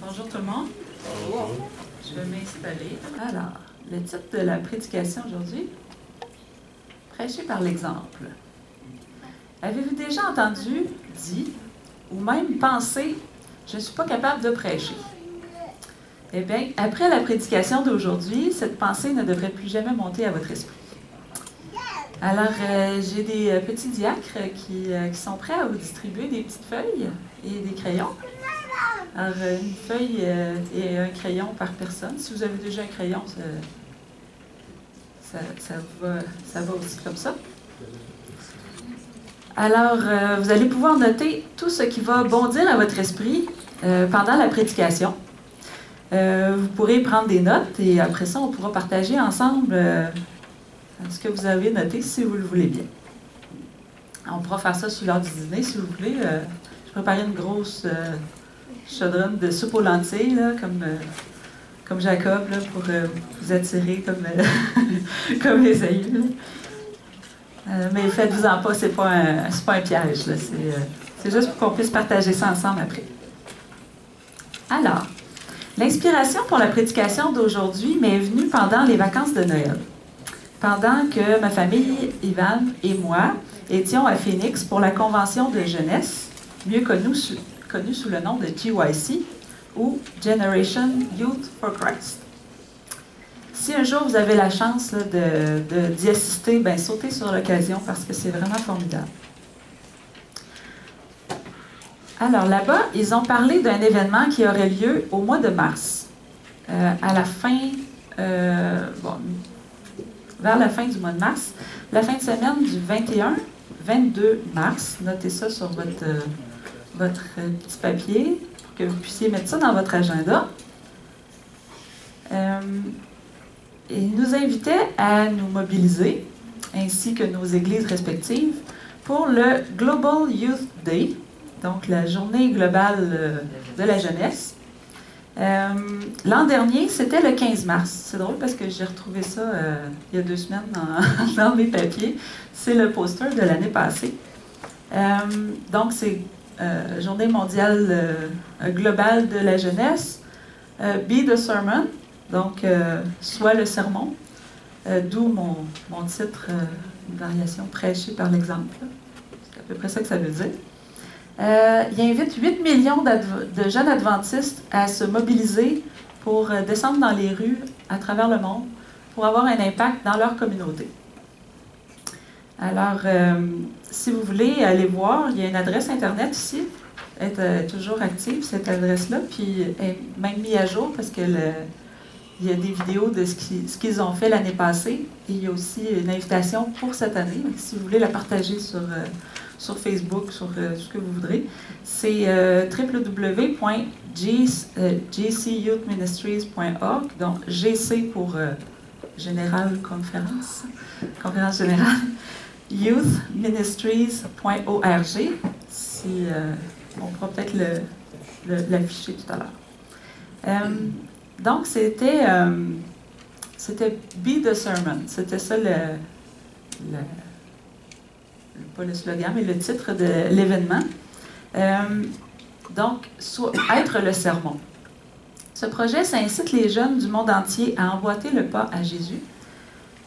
Bonjour tout le monde. Je vais m'installer. Alors, le titre de la prédication aujourd'hui, prêcher par l'exemple. Avez-vous déjà entendu, dit, ou même pensé, je ne suis pas capable de prêcher? Eh bien, après la prédication d'aujourd'hui, cette pensée ne devrait plus jamais monter à votre esprit. Alors, j'ai des petits diacres qui sont prêts à vous distribuer des petites feuilles et des crayons. Alors, une feuille et un crayon par personne. Si vous avez déjà un crayon, ça va aussi comme ça. Alors, vous allez pouvoir noter tout ce qui va bondir à votre esprit pendant la prédication. Vous pourrez prendre des notes et après ça, on pourra partager ensemble ce que vous avez noté si vous le voulez bien. On pourra faire ça sur l'heure du dîner si vous voulez. Je préparais une grosse chaudronne de soupe aux lentilles, là, comme Jacob, là, pour vous attirer comme Ésaü. Mais faites-vous-en pas, c'est pas un piège. C'est juste pour qu'on puisse partager ça ensemble après. Alors, l'inspiration pour la prédication d'aujourd'hui m'est venue pendant les vacances de Noël. Pendant que ma famille, Ivan et moi, étions à Phoenix pour la convention de jeunesse, mieux connue sous le nom de GYC, ou Generation Youth for Christ. Si un jour vous avez la chance d'y assister, bien, sautez sur l'occasion parce que c'est vraiment formidable. Alors là-bas, ils ont parlé d'un événement qui aurait lieu au mois de mars, à la fin, vers la fin du mois de mars, la fin de semaine du 21-22 mars. Notez ça sur votre petit papier pour que vous puissiez mettre ça dans votre agenda. Il nous invitait à nous mobiliser, ainsi que nos églises respectives, pour le Global Youth Day, donc la journée globale de la jeunesse. L'an dernier, c'était le 15 mars. C'est drôle parce que j'ai retrouvé ça il y a 2 semaines dans mes papiers. C'est le poster de l'année passée. Donc, c'est Journée mondiale globale de la jeunesse. Be the sermon, donc soit le sermon, d'où mon titre, une variation prêchée par l'exemple. C'est à peu près ça que ça veut dire. Il invite 8 millions de jeunes adventistes à se mobiliser pour descendre dans les rues à travers le monde pour avoir un impact dans leur communauté. Alors, si vous voulez aller voir, il y a une adresse Internet ici, elle est toujours active, cette adresse-là, puis elle est même mise à jour parce qu'il y a des vidéos de ce qu'ils ont fait l'année passée et il y a aussi une invitation pour cette année. Donc, si vous voulez la partager sur Facebook, sur ce que vous voudrez, c'est www.jcyouthministries.org, donc GC pour Général Conférence Générale, youthministries.org, si on pourra peut-être l'afficher tout à l'heure. Donc, c'était Be the Sermon, c'était ça pas le slogan, mais le titre de l'événement. Donc, être le sermon. Ce projet, ça incite les jeunes du monde entier à emboîter le pas à Jésus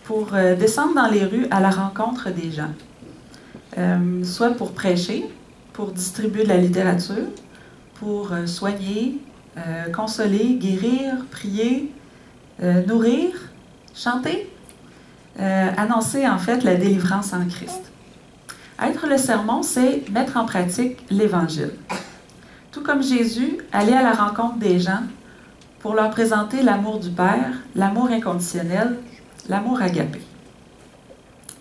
pour descendre dans les rues à la rencontre des gens. Soit pour prêcher, pour distribuer de la littérature, pour soigner, consoler, guérir, prier, nourrir, chanter, annoncer en fait la délivrance en Christ. Être le sermon, c'est mettre en pratique l'Évangile. Tout comme Jésus, aller à la rencontre des gens pour leur présenter l'amour du Père, l'amour inconditionnel, l'amour agapé.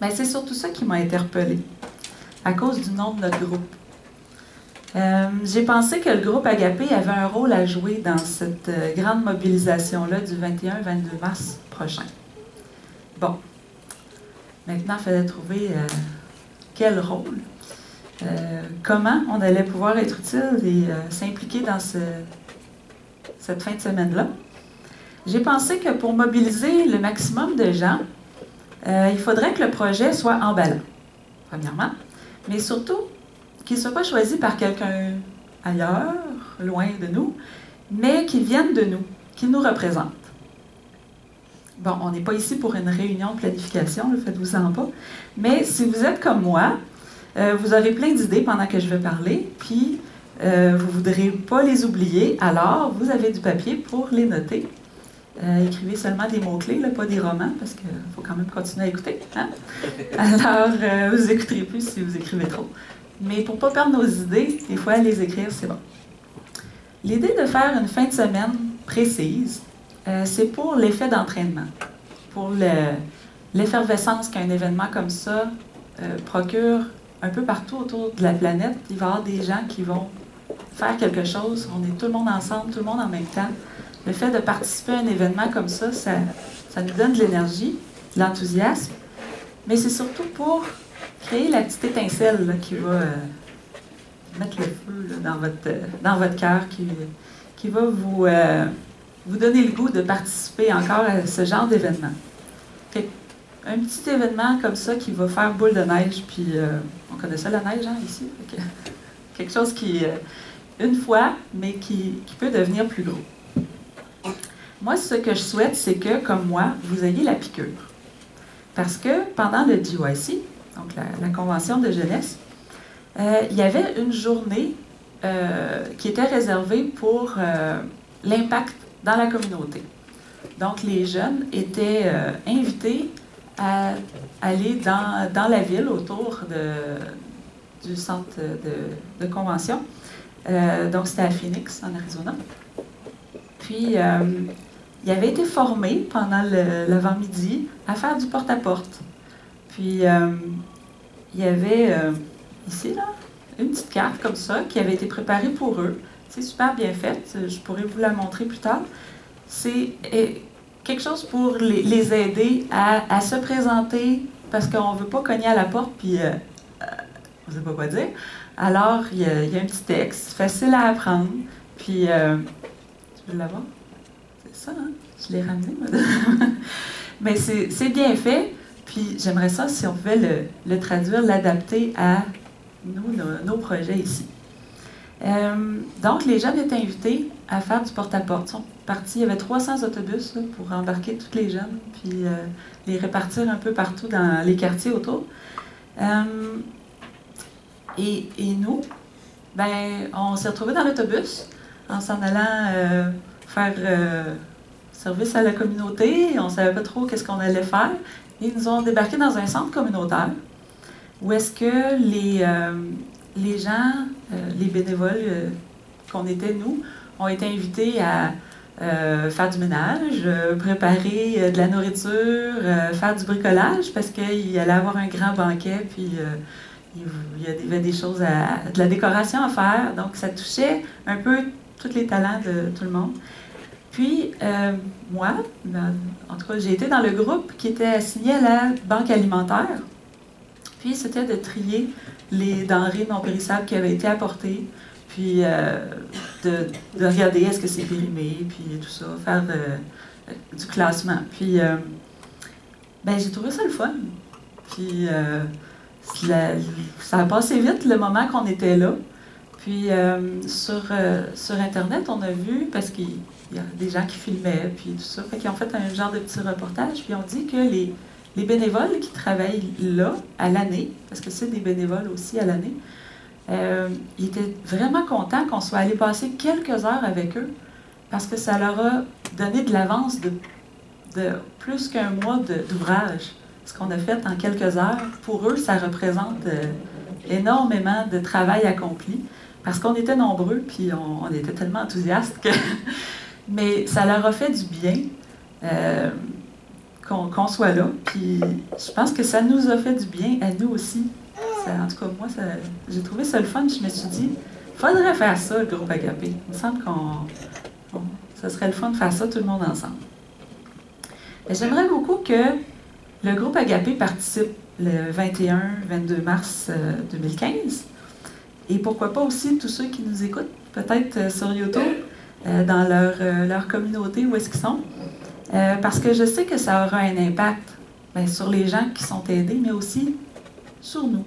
Bien, c'est surtout ça qui m'a interpellée, à cause du nom de notre groupe. J'ai pensé que le groupe Agapé avait un rôle à jouer dans cette grande mobilisation-là du 21-22 mars prochain. Bon, maintenant, il fallait trouver quel rôle, comment on allait pouvoir être utile et s'impliquer dans cette fin de semaine-là. J'ai pensé que pour mobiliser le maximum de gens, il faudrait que le projet soit emballant, premièrement, mais surtout qu'il ne soit pas choisi par quelqu'un ailleurs, loin de nous, mais qui viennent de nous, qui nous représentent. Bon, on n'est pas ici pour une réunion de planification, faites-vous-en pas, mais si vous êtes comme moi, vous aurez plein d'idées pendant que je vais parler, puis vous ne voudrez pas les oublier, alors vous avez du papier pour les noter. Écrivez seulement des mots-clés, pas des romans, parce qu'il faut quand même continuer à écouter. Hein? Alors, vous n'écouterez plus si vous écrivez trop. Mais pour ne pas perdre nos idées, des fois, les écrire, c'est bon. L'idée de faire une fin de semaine précise, c'est pour l'effet d'entraînement, pour l'effervescence qu'un événement comme ça procure un peu partout autour de la planète. Il va y avoir des gens qui vont faire quelque chose, on est tout le monde ensemble, tout le monde en même temps. Le fait de participer à un événement comme ça, ça nous donne de l'énergie, de l'enthousiasme, mais c'est surtout pour créer la petite étincelle là, qui va mettre le feu là, dans votre cœur, qui va vous donner le goût de participer encore à ce genre d'événement. Un petit événement comme ça qui va faire boule de neige, puis on connaît ça la neige hein, ici, quelque chose qui, une fois, mais qui peut devenir plus gros. Moi, ce que je souhaite, c'est que, comme moi, vous ayez la piqûre. Parce que pendant le GYC, donc la convention de jeunesse, il y avait une journée qui était réservée pour l'impact dans la communauté. Donc, les jeunes étaient invités à aller dans la ville autour du centre de convention. Donc, c'était à Phoenix, en Arizona. Puis, il avait été formé pendant l'avant-midi à faire du porte-à-porte. Puis, il y avait ici, là, une petite carte comme ça qui avait été préparée pour eux. C'est super bien faite. Je pourrais vous la montrer plus tard. C'est quelque chose pour les aider à se présenter parce qu'on ne veut pas cogner à la porte puis on ne sait pas quoi dire. Alors, il y a un petit texte facile à apprendre. Puis, tu veux l'avoir? C'est ça, hein? Je l'ai ramené, madame. Mais c'est bien fait. Puis, j'aimerais ça si on pouvait le traduire, l'adapter à nos projets ici. Donc, les jeunes étaient invités à faire du porte-à-porte. Ils sont partis, il y avait 300 autobus là, pour embarquer tous les jeunes, puis les répartir un peu partout dans les quartiers autour. Et nous, ben, on s'est retrouvés dans l'autobus en s'en allant faire service à la communauté. On ne savait pas trop qu'est-ce qu'on allait faire. Et ils nous ont débarqué dans un centre communautaire où est-ce que les gens, les bénévoles qu'on était, nous, ont été invités à faire du ménage, préparer de la nourriture, faire du bricolage, parce qu'il allait avoir un grand banquet, puis il y avait des choses, de la décoration à faire. Donc, ça touchait un peu tous les talents de tout le monde. Puis, moi, en tout cas, j'ai été dans le groupe qui était assigné à la banque alimentaire. Puis, c'était de trier les denrées non périssables qui avaient été apportées, puis de regarder est-ce que c'est périmé, puis tout ça, faire du classement. Puis, ben, j'ai trouvé ça le fun. Puis, ça a passé vite le moment qu'on était là. Puis, sur Internet, on a vu, parce qu'il y a des gens qui filmaient, puis tout ça, fait qu'ils ont fait un genre de petit reportage, puis on dit que les bénévoles qui travaillent là, à l'année, parce que c'est des bénévoles aussi à l'année, ils étaient vraiment contents qu'on soit allé passer quelques heures avec eux, parce que ça leur a donné de l'avance de plus qu'un mois d'ouvrage. Ce qu'on a fait en quelques heures, pour eux, ça représente énormément de travail accompli, parce qu'on était nombreux, puis on était tellement enthousiastes que... Mais ça leur a fait du bien qu'on soit là, puis je pense que ça nous a fait du bien à nous aussi. En tout cas, moi, j'ai trouvé ça le fun. Je me suis dit, il faudrait faire ça, le groupe Agapé. Il me semble ça serait le fun de faire ça tout le monde ensemble. J'aimerais beaucoup que le groupe Agapé participe le 21-22 mars 2015. Et pourquoi pas aussi tous ceux qui nous écoutent, peut-être sur YouTube, dans leur communauté, où est-ce qu'ils sont. Parce que je sais que ça aura un impact sur les gens qui sont aidés, mais aussi sur nous.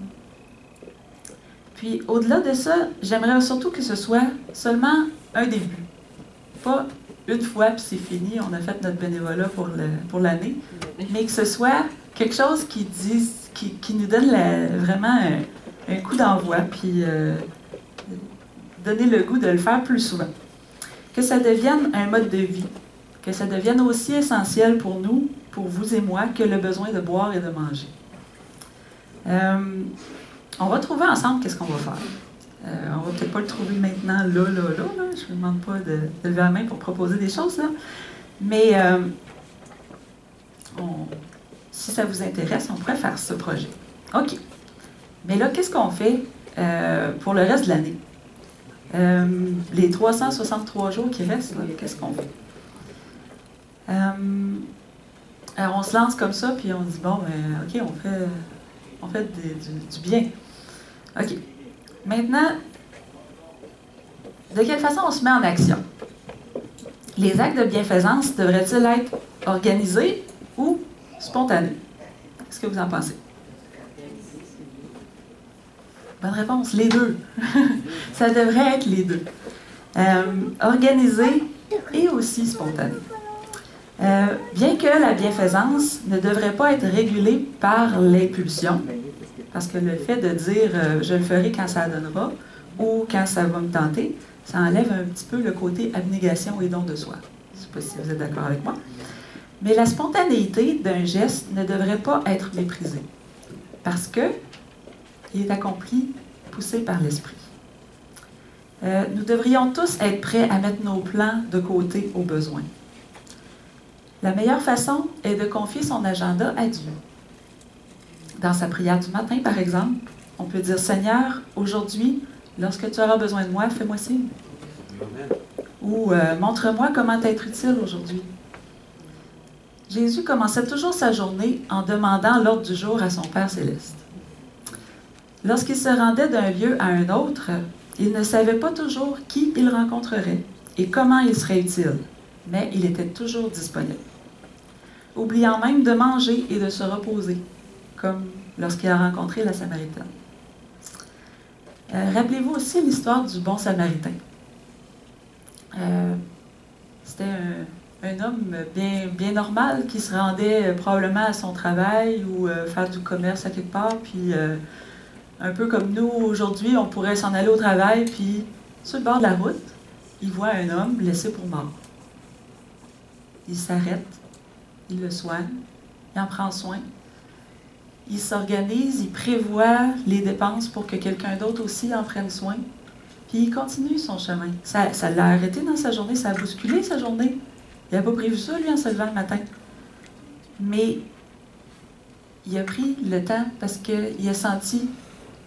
Puis, au-delà de ça, j'aimerais surtout que ce soit seulement un début. pas une fois puis c'est fini, on a fait notre bénévolat pour l'année, mais que ce soit quelque chose qui nous donne vraiment un coup d'envoi, puis donner le goût de le faire plus souvent. Que ça devienne un mode de vie, que ça devienne aussi essentiel pour nous, pour vous et moi, que le besoin de boire et de manger. On va trouver ensemble qu'est-ce qu'on va faire. On va peut-être pas le trouver maintenant, là. Je ne vous demande pas de lever la main pour proposer des choses, là. Mais si ça vous intéresse, on pourrait faire ce projet. OK. Mais là, qu'est-ce qu'on fait pour le reste de l'année? Les 363 jours qui restent, qu'est-ce qu'on fait? Alors, on se lance comme ça, puis on dit, bon, OK, on fait du bien. OK. Maintenant, de quelle façon on se met en action? Les actes de bienfaisance devraient-ils être organisés ou spontanés? Qu'est-ce que vous en pensez? Bonne réponse, les deux. Ça devrait être les deux. Organisé et aussi spontané. Bien que la bienfaisance ne devrait pas être régulée par l'impulsion, parce que le fait de dire je le ferai quand ça donnera ou quand ça va me tenter, ça enlève un petit peu le côté abnégation et don de soi. Je ne sais pas si vous êtes d'accord avec moi. Mais la spontanéité d'un geste ne devrait pas être méprisée, parce que il est accompli, poussé par l'esprit. Nous devrions tous être prêts à mettre nos plans de côté au besoin. La meilleure façon est de confier son agenda à Dieu. Dans sa prière du matin, par exemple, on peut dire « Seigneur, aujourd'hui, lorsque tu auras besoin de moi, fais-moi signe. » Ou « Montre-moi comment t'être utile aujourd'hui. » Jésus commençait toujours sa journée en demandant l'ordre du jour à son Père céleste. Lorsqu'il se rendait d'un lieu à un autre, il ne savait pas toujours qui il rencontrerait et comment il serait utile, mais il était toujours disponible. Oubliant même de manger et de se reposer, comme lorsqu'il a rencontré la Samaritaine. Rappelez-vous aussi l'histoire du bon Samaritain. C'était un homme bien normal qui se rendait probablement à son travail ou faire du commerce à quelque part, puis un peu comme nous aujourd'hui, on pourrait s'en aller au travail, puis sur le bord de la route, il voit un homme laissé pour mort. Il s'arrête, il le soigne, il en prend soin. Il s'organise, il prévoit les dépenses pour que quelqu'un d'autre aussi en prenne soin. Puis il continue son chemin. Ça l'a arrêté dans sa journée, ça a bousculé sa journée. Il n'a pas prévu ça, lui, en se levant le matin. Mais il a pris le temps parce qu'il a senti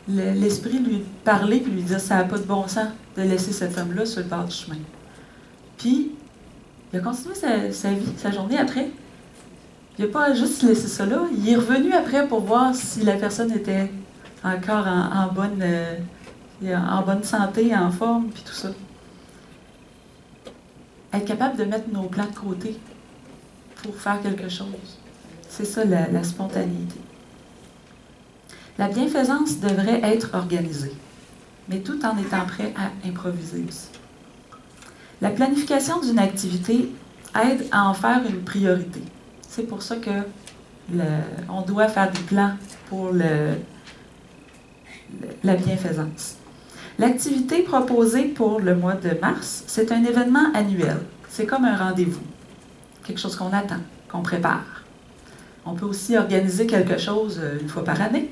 l'esprit lui parler puis lui dire ça n'a pas de bon sens de laisser cet homme-là sur le bord du chemin. Puis, il a continué sa vie, sa journée après. Il n'a pas juste laissé ça là. Il est revenu après pour voir si la personne était encore en bonne santé, en forme, puis tout ça. Être capable de mettre nos plans de côté pour faire quelque chose. C'est ça la spontanéité. La bienfaisance devrait être organisée, mais tout en étant prêt à improviser aussi. La planification d'une activité aide à en faire une priorité. C'est pour ça que on doit faire des plans pour la bienfaisance. L'activité proposée pour le mois de mars, c'est un événement annuel. C'est comme un rendez-vous, quelque chose qu'on attend, qu'on prépare. On peut aussi organiser quelque chose une fois par année.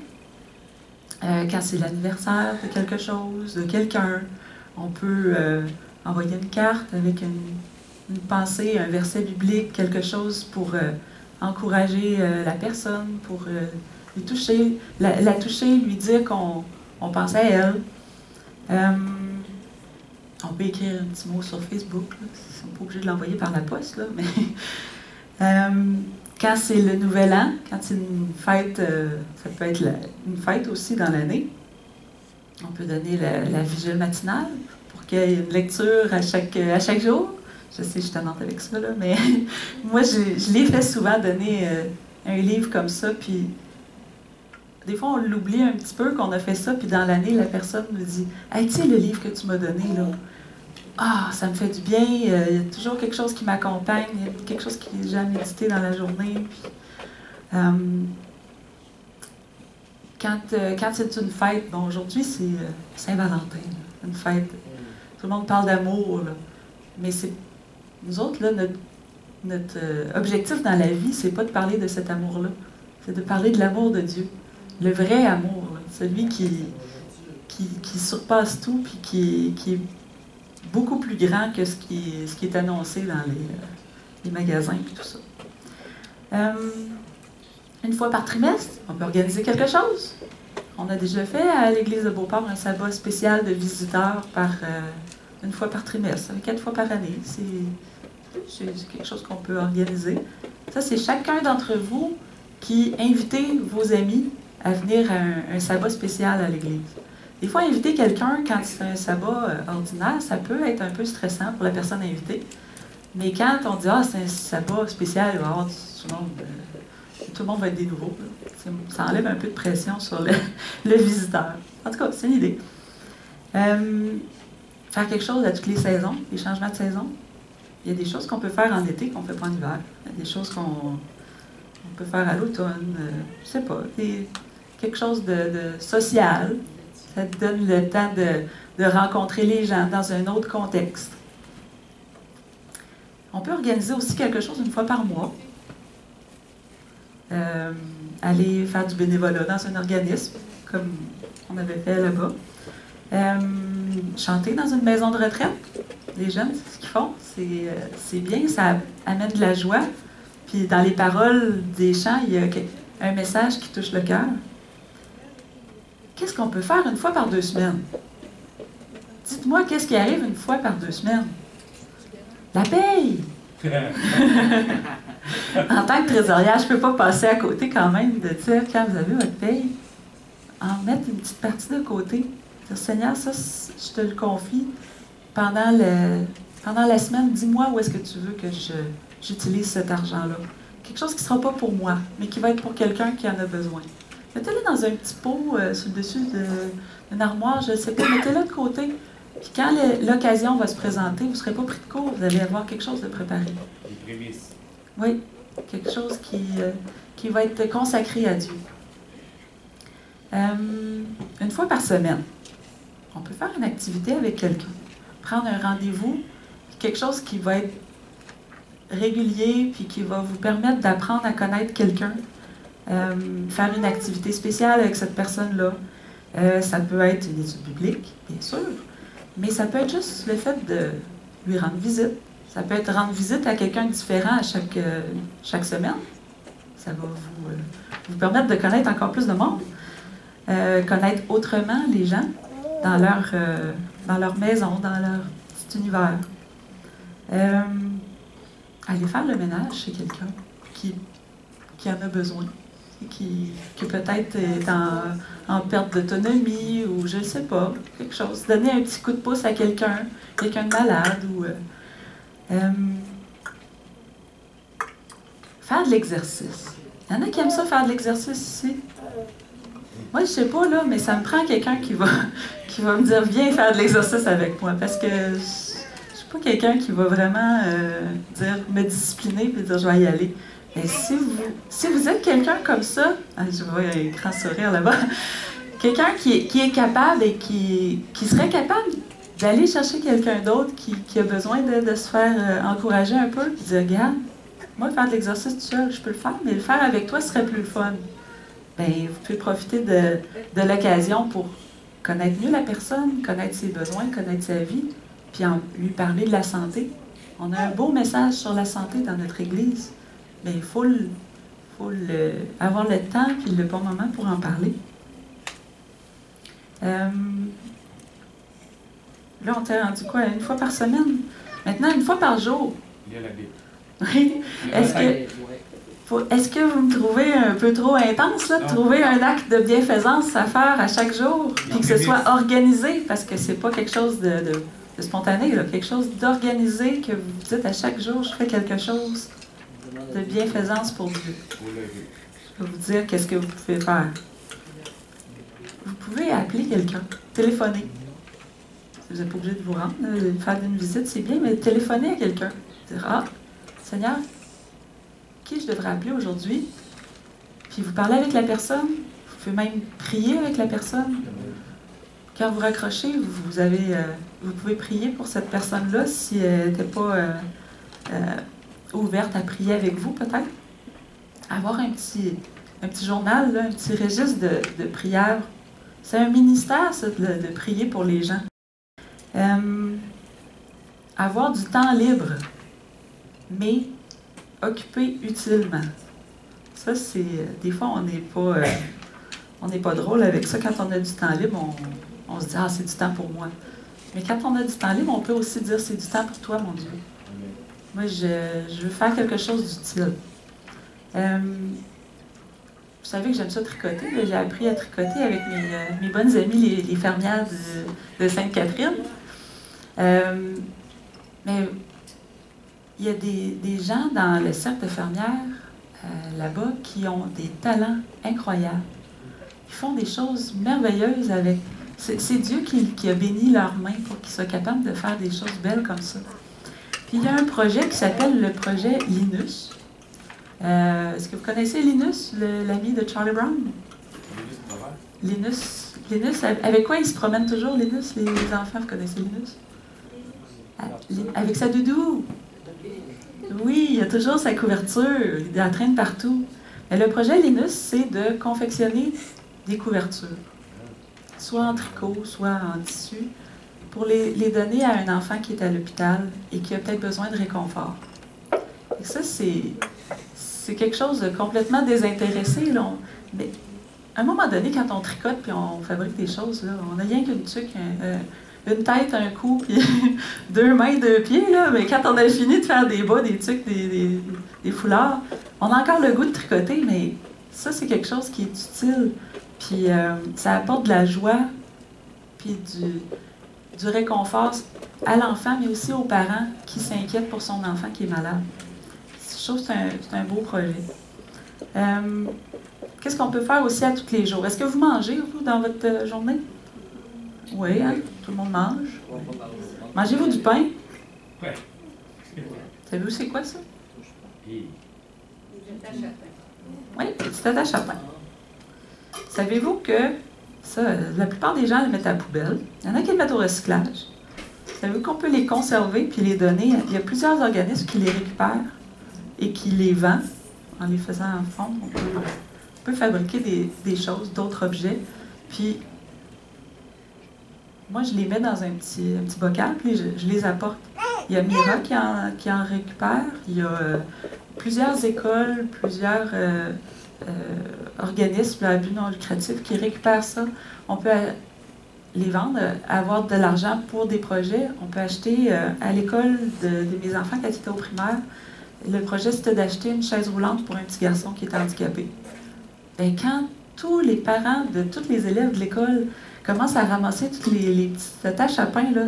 Quand c'est l'anniversaire de quelque chose, de quelqu'un, on peut envoyer une carte avec une pensée, un verset biblique, quelque chose pour encourager la personne, pour lui toucher, la toucher, lui dire qu'on pense à elle. On peut écrire un petit mot sur Facebook, là. On n'est pas obligé de l'envoyer par la poste, là, mais quand c'est le Nouvel An, quand c'est une fête, ça peut être une fête aussi dans l'année, on peut donner la vigile matinale pour qu'il y ait une lecture à chaque jour. Je sais, je suis tannante avec ça, là, mais moi, je l'ai fait souvent, donner un livre comme ça, puis des fois, on l'oublie un petit peu qu'on a fait ça, puis dans l'année, la personne nous dit « Hey, tu sais, le livre que tu m'as donné, là, ah, ça me fait du bien, il y a toujours quelque chose qui m'accompagne, il y a quelque chose qui est jamais médité dans la journée. Puis, quand c'est une fête, bon, aujourd'hui c'est Saint-Valentin, une fête, tout le monde parle d'amour, là. Mais c'est nous autres, là, notre objectif dans la vie, c'est pas de parler de cet amour-là, c'est de parler de l'amour de Dieu, le vrai amour, là, celui qui surpasse tout, puis qui est beaucoup plus grand que ce qui est annoncé dans les magasins et tout ça. Une fois par trimestre, on peut organiser quelque chose. On a déjà fait à l'église de Beauport un sabbat spécial de visiteurs une fois par trimestre, 4 fois par année. C'est quelque chose qu'on peut organiser. Ça, c'est chacun d'entre vous qui invitez vos amis à venir à un sabbat spécial à l'église. Des fois, inviter quelqu'un quand c'est un sabbat ordinaire, ça peut être un peu stressant pour la personne invitée. Mais quand on dit « Ah, c'est un sabbat spécial, il va y avoir tout le monde va être des nouveaux. » Ça enlève un peu de pression sur le visiteur. En tout cas, c'est une idée. Faire quelque chose à toutes les saisons, les changements de saison. Il y a des choses qu'on peut faire en été qu'on ne fait pas en hiver. Il y a des choses qu'on peut faire à l'automne. Je ne sais pas. Quelque chose de social. Ça te donne le temps de rencontrer les gens dans un autre contexte. On peut organiser aussi quelque chose une fois par mois. Aller faire du bénévolat dans un organisme, comme on avait fait là-bas. Chanter dans une maison de retraite. Les jeunes, c'est ce qu'ils font. C'est bien, ça amène de la joie. Puis dans les paroles des chants, il y a un message qui touche le cœur. Qu'est-ce qu'on peut faire une fois par 2 semaines? Dites-moi, qu'est-ce qui arrive une fois par 2 semaines? La paye! En tant que trésorière, je ne peux pas passer à côté quand même de dire, quand vous avez votre paye, en mettre une petite partie de côté. Dire, Seigneur, ça, je te le confie. Pendant la semaine, dis-moi où est-ce que tu veux que j'utilise cet argent-là. Quelque chose qui ne sera pas pour moi, mais qui va être pour quelqu'un qui en a besoin. Mettez-le dans un petit pot sur le dessus d'une armoire, je ne sais pas, mettez-le de côté. Puis quand l'occasion va se présenter, vous ne serez pas pris de court, vous allez avoir quelque chose de préparé. Les prémices. Oui, quelque chose qui va être consacré à Dieu. Une fois par semaine, on peut faire une activité avec quelqu'un. Prendre un rendez-vous, quelque chose qui va être régulier, puis qui va vous permettre d'apprendre à connaître quelqu'un. Faire une activité spéciale avec cette personne-là. Ça peut être une étude biblique, bien sûr, mais ça peut être juste le fait de lui rendre visite. Ça peut être rendre visite à quelqu'un de différent à chaque semaine. Ça va vous permettre de connaître encore plus de monde, connaître autrement les gens dans leur maison, dans leur petit univers. Aller faire le ménage chez quelqu'un qui en a besoin. Qui peut-être est en perte d'autonomie ou je ne sais pas, quelque chose. Donner un petit coup de pouce à quelqu'un de malade ou faire de l'exercice. Il y en a qui aiment ça faire de l'exercice ici. Moi, je ne sais pas, là, mais ça me prend quelqu'un qui va me dire « Viens faire de l'exercice avec moi » parce que je ne suis pas quelqu'un qui va vraiment me discipliner et dire « Je vais y aller ». Mais si vous êtes quelqu'un comme ça, je vois un grand sourire là-bas, quelqu'un qui est capable et qui serait capable d'aller chercher quelqu'un d'autre qui a besoin de se faire encourager un peu, puis dire, regarde, moi, faire de l'exercice tout seul, je peux le faire, mais le faire avec toi serait plus le fun. Bien, vous pouvez profiter de l'occasion pour connaître mieux la personne, connaître ses besoins, connaître sa vie, puis lui parler de la santé. On a un beau message sur la santé dans notre Église. Mais il faut avoir le temps et le bon moment pour en parler. Là, on t'a rendu quoi? Une fois par semaine? Maintenant, une fois par jour. Il y a la Bible. Oui. Est-ce que vous me trouvez un peu trop intense, là, de trouver un acte de bienfaisance à faire à chaque jour, puis que ce soit organisé, parce que c'est pas quelque chose de spontané, là, quelque chose d'organisé, que vous dites à chaque jour, je fais quelque chose de bienfaisance pour Dieu. Je vais vous dire qu'est-ce que vous pouvez faire. Vous pouvez appeler quelqu'un, téléphoner. Vous n'êtes pas obligé de vous rendre. Faire une visite, c'est bien, mais téléphoner à quelqu'un. Dire, ah, Seigneur, qui je devrais appeler aujourd'hui? Puis vous parlez avec la personne. Vous pouvez même prier avec la personne. Quand vous raccrochez, vous pouvez prier pour cette personne-là si elle n'était pas ouverte à prier avec vous, peut-être. Avoir un petit journal, là, un petit registre de prière. C'est un ministère, ça, de prier pour les gens. Avoir du temps libre, mais occupé utilement. Ça, c'est... Des fois, on n'est pas drôle avec ça. Quand on a du temps libre, on se dit « Ah, c'est du temps pour moi ». Mais quand on a du temps libre, on peut aussi dire « C'est du temps pour toi, mon Dieu ». Moi, je veux faire quelque chose d'utile. Vous savez que j'aime ça tricoter. J'ai appris à tricoter avec mes bonnes amies, les fermières de Sainte-Catherine. Mais il y a des gens dans le cercle de fermières là-bas qui ont des talents incroyables. Ils font des choses merveilleuses avec... C'est Dieu qui a béni leurs mains pour qu'ils soient capables de faire des choses belles comme ça. Puis il y a un projet qui s'appelle le projet Linus. Est-ce que vous connaissez Linus, l'ami de Charlie Brown? Linus, avec quoi il se promène toujours, Linus? Les enfants, vous connaissez Linus? Avec sa doudou. Oui, il a toujours sa couverture. Il la traîne partout. Mais le projet Linus, c'est de confectionner des couvertures. Soit en tricot, soit en tissu, pour les donner à un enfant qui est à l'hôpital et qui a peut-être besoin de réconfort. Et ça, c'est quelque chose de complètement désintéressé. Là. Mais à un moment donné, quand on tricote puis on fabrique des choses, là, on n'a rien qu'une tuque, une tête, un cou, puis 2 mains, 2 pieds. Là. Mais quand on a fini de faire des bas, des tuques, des foulards, on a encore le goût de tricoter, mais ça, c'est quelque chose qui est utile. Puis ça apporte de la joie, puis du réconfort à l'enfant, mais aussi aux parents qui s'inquiètent pour son enfant qui est malade. Je trouve que c'est un beau projet. Qu'est-ce qu'on peut faire aussi à tous les jours? Est-ce que vous mangez, vous, dans votre journée? Oui, hein? Tout le monde mange. Mangez-vous du pain? Oui. Savez-vous c'est quoi, ça? Oui, petite attache à pain. Savez-vous que ça, la plupart des gens les mettent à la poubelle. Il y en a qui les mettent au recyclage. Savez-vous qu'on peut les conserver puis les donner? Il y a plusieurs organismes qui les récupèrent et qui les vendent. En les faisant fondre, on peut fabriquer des choses, d'autres objets. Puis, moi, je les mets dans un petit bocal, puis je les apporte. Il y a Mira qui en récupère. Il y a plusieurs écoles, plusieurs organismes à but non lucratif qui récupèrent ça. On peut les vendre, avoir de l'argent pour des projets. On peut acheter à l'école de mes enfants quand ils étaient au primaire. Le projet, c'était d'acheter une chaise roulante pour un petit garçon qui était handicapé. Bien, quand tous les parents de tous les élèves de l'école commencent à ramasser toutes les petites attaches à pain, là,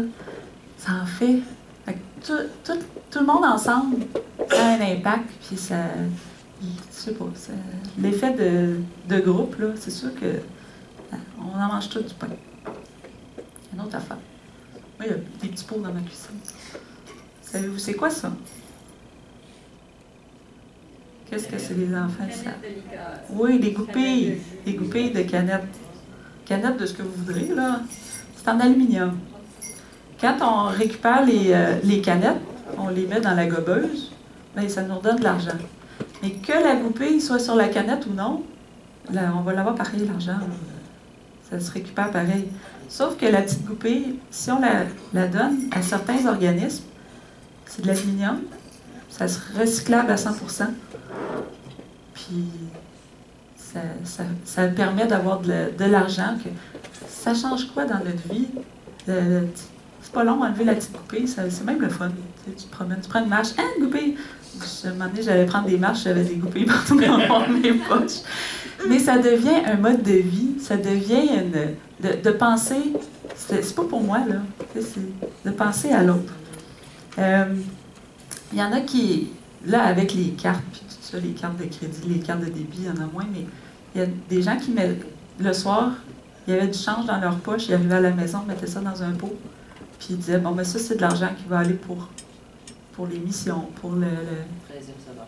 ça en fait. Tout le monde ensemble, ça a un impact, puis ça... Je sais pas, l'effet de groupe, là, c'est sûr que on en mange tout du pain. Une autre affaire. Moi, il y a des petits pots dans ma cuisine. Savez-vous, c'est quoi ça? Qu'est-ce que c'est les enfants? Ça? Oui, des goupilles. Des goupilles de canettes. Canettes de ce que vous voudrez, là. C'est en aluminium. Quand on récupère les canettes, on les met dans la gobeuse, bien, ça nous redonne de l'argent. Mais que la goupille soit sur la canette ou non, là, on va l'avoir pareil, l'argent. Ça se récupère pareil. Sauf que la petite goupille, si on la donne à certains organismes, c'est de l'aluminium, ça se recyclable à 100%. Puis, ça permet d'avoir de l'argent. Ça change quoi dans notre vie? C'est pas long enlever la petite goupille, c'est même le fun. Tu te promènes, tu prends une marche, une goupille! À un moment donné, j'allais prendre des marches, j'avais des goupilles partout dans mes poches. Mais ça devient un mode de vie, ça devient de penser, c'est pas pour moi, là, c'est de penser à l'autre. Il y en a qui, là, avec les cartes, puis tout ça, les cartes de crédit, les cartes de débit, il y en a moins, mais il y a des gens qui mettent, le soir, il y avait du change dans leur poche, ils arrivaient à la maison, mettaient ça dans un pot, Puis il disait, bon, mais ça, c'est de l'argent qui va aller pour les missions, pour le 13e sabbat.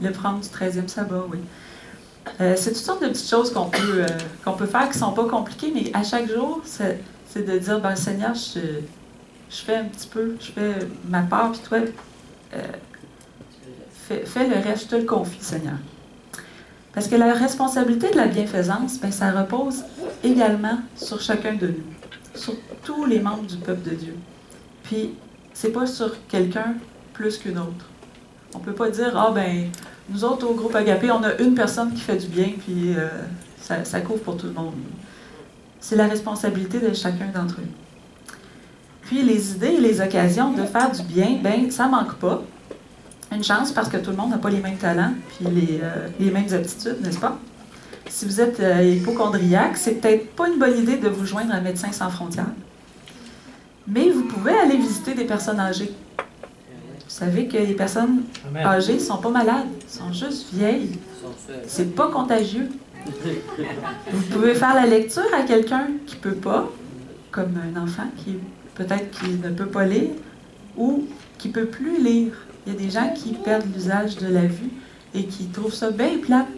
le prendre du 13e sabbat, oui. C'est toutes sortes de petites choses qu'on peut faire qui ne sont pas compliquées, mais à chaque jour, c'est de dire, ben Seigneur, je fais un petit peu, je fais ma part, puis toi, fais le reste, je te le confie, Seigneur. Parce que la responsabilité de la bienfaisance, ben, ça repose également sur chacun de nous, sur tous les membres du peuple de Dieu. Puis, c'est pas sur quelqu'un plus qu'une autre. On peut pas dire, ah ben, nous autres au groupe Agapé, on a une personne qui fait du bien, puis ça couvre pour tout le monde. C'est la responsabilité de chacun d'entre eux. Puis, les idées et les occasions de faire du bien, ben, ça manque pas. Une chance parce que tout le monde n'a pas les mêmes talents puis les mêmes aptitudes, n'est-ce pas? Si vous êtes hypocondriaque, c'est peut-être pas une bonne idée de vous joindre à Médecins sans frontières. Mais vous pouvez aller visiter des personnes âgées. Vous savez que les personnes âgées ne sont pas malades, sont juste vieilles. C'est pas contagieux. Vous pouvez faire la lecture à quelqu'un qui ne peut pas, comme un enfant qui peut-être qui ne peut pas lire ou qui ne peut plus lire. Il y a des gens qui perdent l'usage de la vue et qui trouvent ça bien plate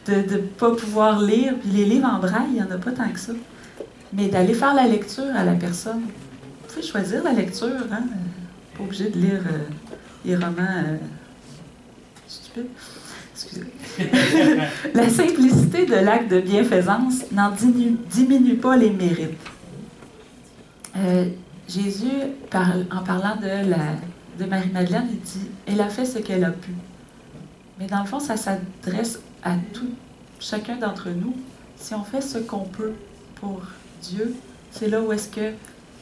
de ne pas pouvoir lire. Puis les livres en braille, il n'y en a pas tant que ça. Mais d'aller faire la lecture à la personne. Vous pouvez choisir la lecture, hein? Pas obligé de lire les romans stupides. Excusez. La simplicité de l'acte de bienfaisance n'en diminue pas les mérites. Jésus, en parlant de Marie-Madeleine, il dit « Elle a fait ce qu'elle a pu ». Mais dans le fond, ça s'adresse à chacun d'entre nous. Si on fait ce qu'on peut pour Dieu, c'est là où est-ce que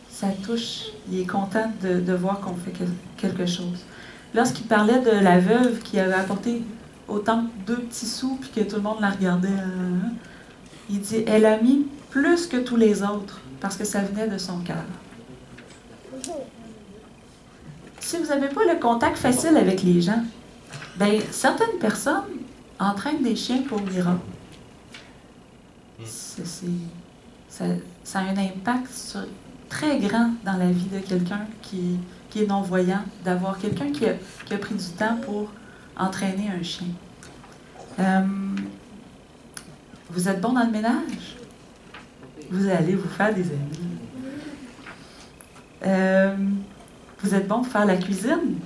ça touche. Il est content de voir qu'on fait quelque chose. Lorsqu'il parlait de la veuve qui avait apporté au temple 2 petits sous, puis que tout le monde la regardait, il dit « Elle a mis plus que tous les autres, parce que ça venait de son cœur. » Si vous n'avez pas le contact facile avec les gens, bien, certaines personnes entraînent des chiens pour l'Iran. Ça a un impact très grand dans la vie de quelqu'un qui est non-voyant, d'avoir quelqu'un qui a pris du temps pour entraîner un chien. Vous êtes bon dans le ménage? Vous allez vous faire des amis. Vous êtes bon pour faire la cuisine?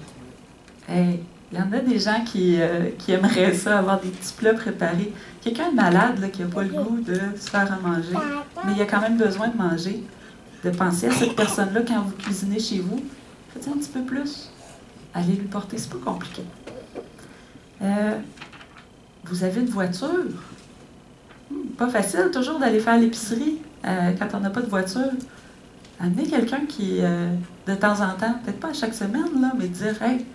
Il y en a des gens qui aimeraient ça, avoir des petits plats préparés. Quelqu'un de malade là, qui n'a pas le goût de se faire à manger, mais il a quand même besoin de manger. De penser à cette personne-là quand vous cuisinez chez vous. Faites un petit peu plus. Allez lui porter, c'est pas compliqué. Vous avez une voiture? Pas facile toujours d'aller faire l'épicerie quand on n'a pas de voiture. Amenez quelqu'un qui, de temps en temps, peut-être pas à chaque semaine, là, mais dire, hey,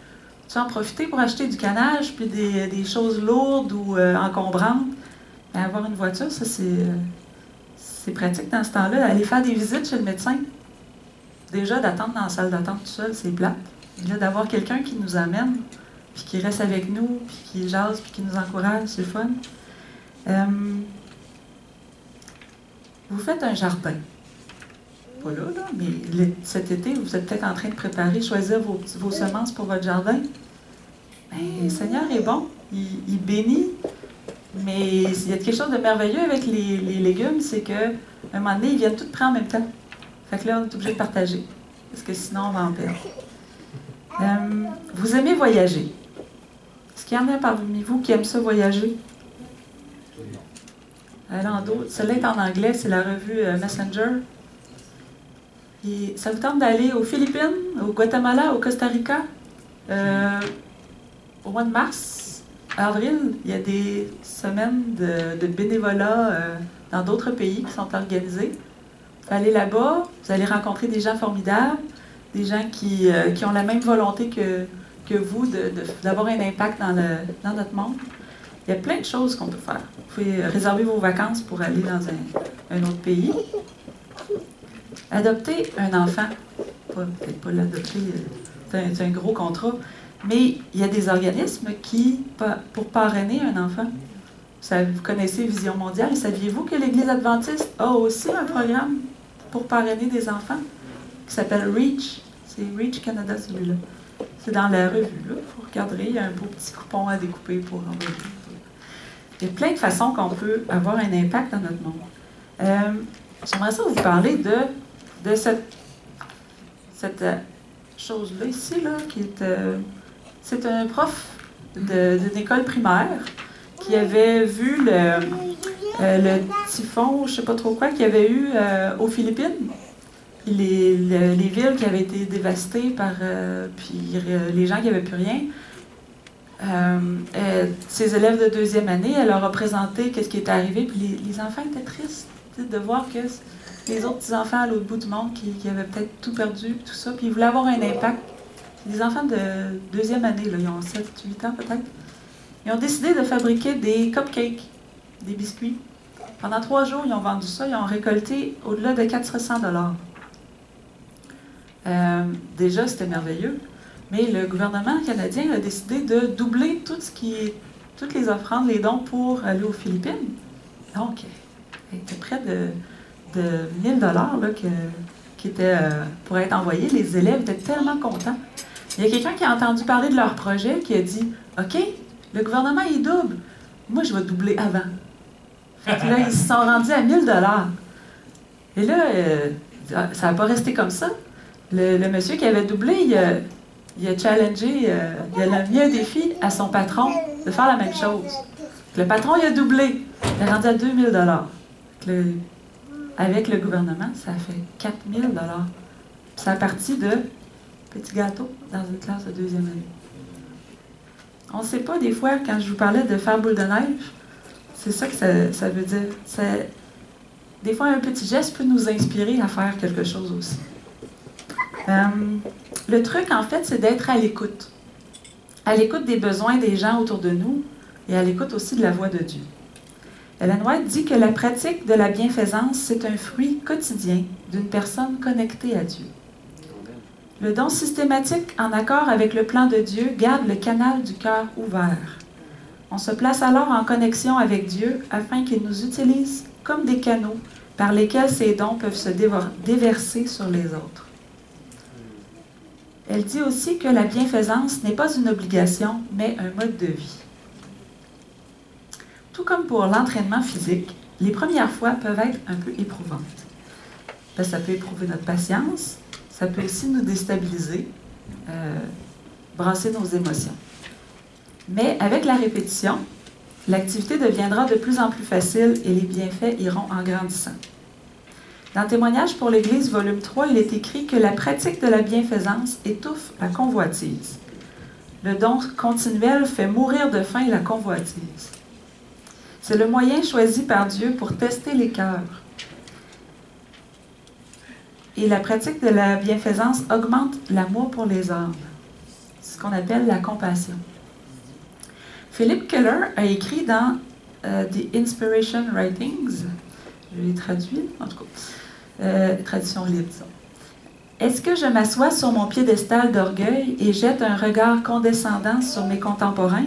tu vas en profiter pour acheter du canage puis des choses lourdes ou encombrantes. Et avoir une voiture, ça, c'est pratique dans ce temps-là. Aller faire des visites chez le médecin. Déjà, d'attendre dans la salle d'attente tout seul, c'est plate. Là, d'avoir quelqu'un qui nous amène, puis qui reste avec nous, puis qui jase, puis qui nous encourage, c'est fun. Vous faites un jardin. Pas là, mais cet été, vous êtes peut-être en train de préparer, choisir vos semences pour votre jardin. Bien, le Seigneur est bon, il bénit, mais il y a quelque chose de merveilleux avec les légumes, c'est qu'à un moment donné, ils viennent tout prendre en même temps. Fait que là, on est obligé de partager, parce que sinon, on va en perdre. Vous aimez voyager. Est-ce qu'il y en a parmi vous qui aiment ça voyager? Celle-là est en anglais, c'est la revue Messenger. Et ça vous tente d'aller aux Philippines, au Guatemala, au Costa Rica? Au mois de mars, avril, il y a des semaines de bénévolat dans d'autres pays qui sont organisées. Vous allez là-bas, vous allez rencontrer des gens formidables, des gens qui ont la même volonté que vous d'avoir un impact dans notre monde. Il y a plein de choses qu'on peut faire. Vous pouvez réserver vos vacances pour aller dans un autre pays. Adopter un enfant, peut-être pas l'adopter, c'est un gros contrat, mais il y a des organismes qui, pour parrainer un enfant, vous connaissez Vision mondiale, saviez-vous que l'Église adventiste a aussi un programme pour parrainer des enfants, qui s'appelle REACH. C'est REACH Canada, celui-là. C'est dans la revue, là. Vous regarderez, il y a un beau petit coupon à découper pour envoyer. Il y a plein de façons qu'on peut avoir un impact dans notre monde. J'aimerais ça vous parler de cette chose-là ici, là, qui est... c'est un prof d'une école primaire qui avait vu le typhon, je ne sais pas trop quoi, qu'il y avait eu aux Philippines. Les villes qui avaient été dévastées par puis les gens qui n'avaient plus rien. Ses élèves de deuxième année, elle leur a présenté ce qui était arrivé, puis les enfants étaient tristes de voir que les autres petits-enfants à l'autre bout du monde qui avaient peut-être tout perdu, tout ça, puis ils voulaient avoir un impact. Les enfants de deuxième année, là, ils ont 7, 8 ans peut-être, ils ont décidé de fabriquer des cupcakes, des biscuits. Pendant 3 jours, ils ont vendu ça, ils ont récolté au-delà de 400 $. Déjà, c'était merveilleux. Mais le gouvernement canadien a décidé de doubler toutes les offrandes, les dons pour aller aux Philippines. Donc, il était près de 1000 $ là, qui étaient pour être envoyés. Les élèves étaient tellement contents. Il y a quelqu'un qui a entendu parler de leur projet qui a dit « OK, le gouvernement, il double. Moi, je vais doubler avant. » Fait que là, ils se sont rendus à 1000 $. Et là, ça n'a pas resté comme ça. Le monsieur qui avait doublé, il a challengé, il a mis un défi à son patron de faire la même chose. Le patron, il a doublé. Il est rendu à 2000 $. Avec le gouvernement, ça fait 4000 $. Ça a parti de petits gâteaux dans une classe de deuxième année. On ne sait pas, des fois, quand je vous parlais de faire boule de neige, c'est ça que ça veut dire. Des fois, un petit geste peut nous inspirer à faire quelque chose aussi. Le truc, en fait, c'est d'être à l'écoute. À l'écoute des besoins des gens autour de nous et à l'écoute aussi de la voix de Dieu. Ellen White dit que la pratique de la bienfaisance, c'est un fruit quotidien d'une personne connectée à Dieu. Le don systématique en accord avec le plan de Dieu garde le canal du cœur ouvert. On se place alors en connexion avec Dieu afin qu'il nous utilise comme des canaux par lesquels ces dons peuvent se déverser sur les autres. Elle dit aussi que la bienfaisance n'est pas une obligation, mais un mode de vie. Tout comme pour l'entraînement physique, les premières fois peuvent être un peu éprouvantes. Ça peut éprouver notre patience, ça peut aussi nous déstabiliser, brasser nos émotions. Mais avec la répétition, l'activité deviendra de plus en plus facile et les bienfaits iront en grandissant. Dans Témoignages pour l'Église, volume 3, il est écrit que la pratique de la bienfaisance étouffe la convoitise. Le don continuel fait mourir de faim la convoitise. C'est le moyen choisi par Dieu pour tester les cœurs. Et la pratique de la bienfaisance augmente l'amour pour les âmes. C'est ce qu'on appelle la compassion. Philip Keller a écrit dans The Inspiration Writings, je l'ai traduit, en tout cas, traduction libre, disons. Est-ce que je m'assois sur mon piédestal d'orgueil et jette un regard condescendant sur mes contemporains,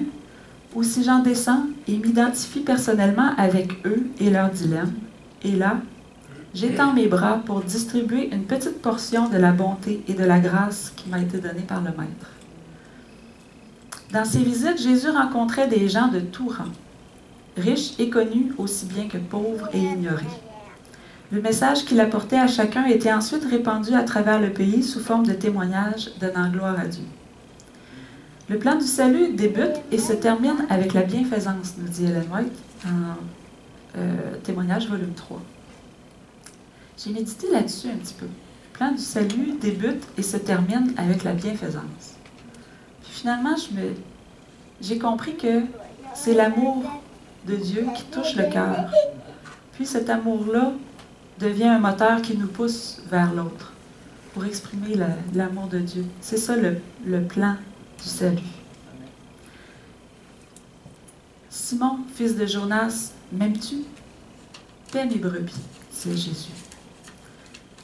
ou si j'en descends et m'identifie personnellement avec eux et leurs dilemmes, et là, j'étends mes bras pour distribuer une petite portion de la bonté et de la grâce qui m'a été donnée par le Maître. Dans ses visites, Jésus rencontrait des gens de tout rang, riches et connus aussi bien que pauvres et ignorés. Le message qu'il apportait à chacun était ensuite répandu à travers le pays sous forme de témoignages donnant gloire à Dieu. Le plan du salut débute et se termine avec la bienfaisance, nous dit Ellen White en Témoignages volume 3. J'ai médité là-dessus un petit peu. Le plan du salut débute et se termine avec la bienfaisance. Puis finalement, j'ai compris que c'est l'amour de Dieu qui touche le cœur. Puis cet amour-là devient un moteur qui nous pousse vers l'autre pour exprimer l'amour de Dieu. C'est ça le plan du salut. Simon, fils de Jonas, m'aimes-tu? Paie mes brebis, c'est Jésus.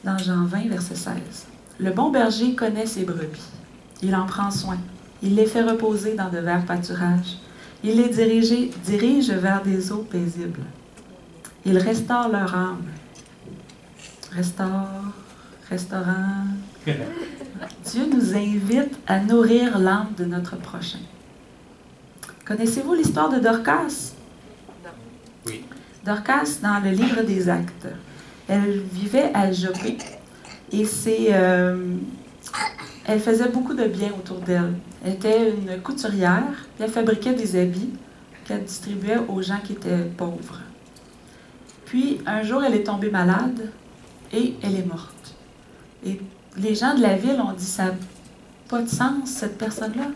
Dans Jean 20, verset 16. Le bon berger connaît ses brebis. Il en prend soin. Il les fait reposer dans de verts pâturages. Il les dirige vers des eaux paisibles. Il restaure leur âme. restaurant. Dieu nous invite à nourrir l'âme de notre prochain. Connaissez-vous l'histoire de Dorcas? Oui. Dorcas, dans le livre des Actes, elle vivait à Jopé et elle faisait beaucoup de bien autour d'elle. Elle était une couturière, puis elle fabriquait des habits qu'elle distribuait aux gens qui étaient pauvres. Puis, un jour, elle est tombée malade et elle est morte. Et les gens de la ville ont dit, ça n'a pas de sens, cette personne-là.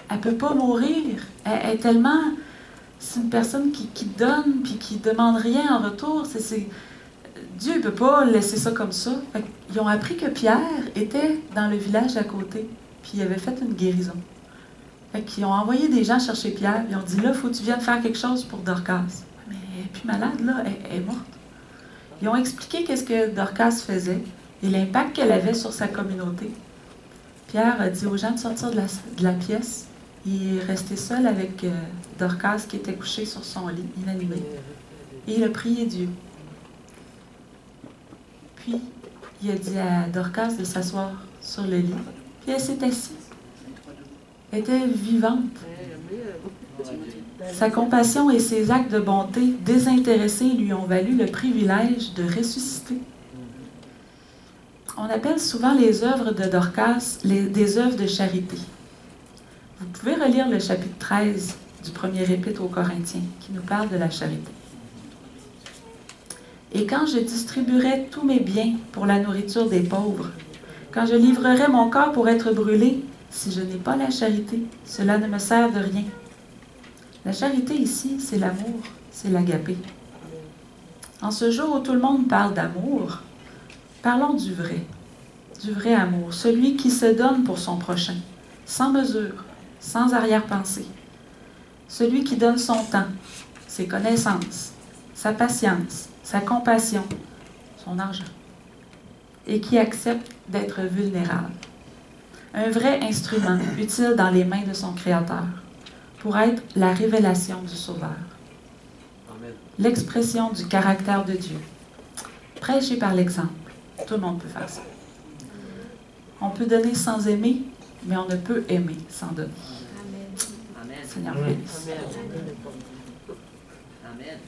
Elle ne peut pas mourir. Elle est tellement... C'est une personne qui donne puis qui ne demande rien en retour. Dieu ne peut pas laisser ça comme ça. Ils ont appris que Pierre était dans le village à côté, puis il avait fait une guérison. Ils ont envoyé des gens chercher Pierre, ils ont dit, là, il faut que tu viennes faire quelque chose pour Dorcas. Mais elle n'est plus malade, là, elle est morte. Ils ont expliqué qu'est-ce que Dorcas faisait et l'impact qu'elle avait sur sa communauté. Pierre a dit aux gens de sortir de la pièce. Il est resté seul avec Dorcas qui était couchée sur son lit, inanimée. Et il a prié Dieu. Puis, il a dit à Dorcas de s'asseoir sur le lit. Puis elle s'est assise. Elle était vivante. Sa compassion et ses actes de bonté désintéressés lui ont valu le privilège de ressusciter. On appelle souvent les œuvres de Dorcas des œuvres de charité. Vous pouvez relire le chapitre 13 du premier épître aux Corinthiens qui nous parle de la charité. Et quand je distribuerai tous mes biens pour la nourriture des pauvres, quand je livrerai mon corps pour être brûlé, si je n'ai pas la charité, cela ne me sert de rien. La charité ici, c'est l'amour, c'est l'agapé. En ce jour où tout le monde parle d'amour, parlons du vrai amour, celui qui se donne pour son prochain, sans mesure, sans arrière-pensée. Celui qui donne son temps, ses connaissances, sa patience, sa compassion, son argent, et qui accepte d'être vulnérable. Un vrai instrument utile dans les mains de son Créateur pour être la révélation du Sauveur. L'expression du caractère de Dieu. Prêcher par l'exemple. Tout le monde peut faire ça. On peut donner sans aimer, mais on ne peut aimer sans donner. Amen. Seigneur, bénisse. Amen. Amen.